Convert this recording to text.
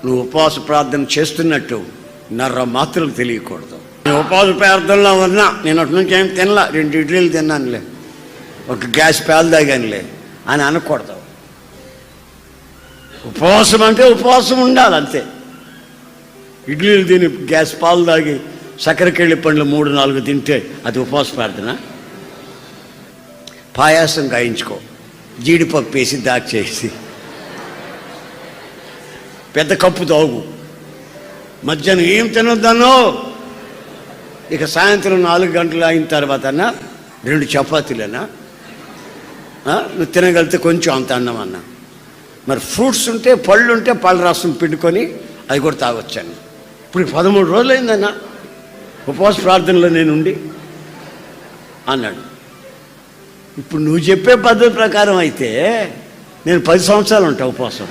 నువ్వు ఉపవాస ప్రార్థన చేస్తున్నట్టు నర్ర మాత్రలు తెలియకూడదు. నేను ఉపవాస ప్రార్థనలో ఉన్నా, నేను అటు నుంచి ఏం తినలా, 2 ఇడ్లీలు తిన్నానులే, ఒక గ్యాస్ పాలు తాగానులే అని అనకూడదు. ఉపవాసం అంటే ఉపవాసం ఉండాలి అంతే. ఇడ్లీలు తిని గ్యాస్ పాలు తాగి చక్కెరకెళ్ళి పండ్లు 3-4 తింటే అది ఉపవాస ప్రార్థన. పాయాసం గాయించుకో, జీడిపప్పు వేసి దాచేసి పెద్ద కప్పు తాగు. మధ్యాహ్నం ఏం తినొద్దనో, ఇక సాయంత్రం 4 గంటలు అయిన తర్వాత 2 చపాతీలనా, నువ్వు తినగలిగితే కొంచెం అంత అన్నం అన్నా. మరి ఫ్రూట్స్ ఉంటే, పళ్ళు ఉంటే పళ్ళ రసం పిండుకొని అది కూడా తాగొచ్చాను. ఇప్పుడు 13 రోజులు అయిందన్నా ఉపవాస ప్రార్థనలో నేనుండి అన్నాడు. ఇప్పుడు నువ్వు చెప్పే పద్ధతి ప్రకారం అయితే నేను 10 సంవత్సరాలు ఉంటా ఉపవాసం.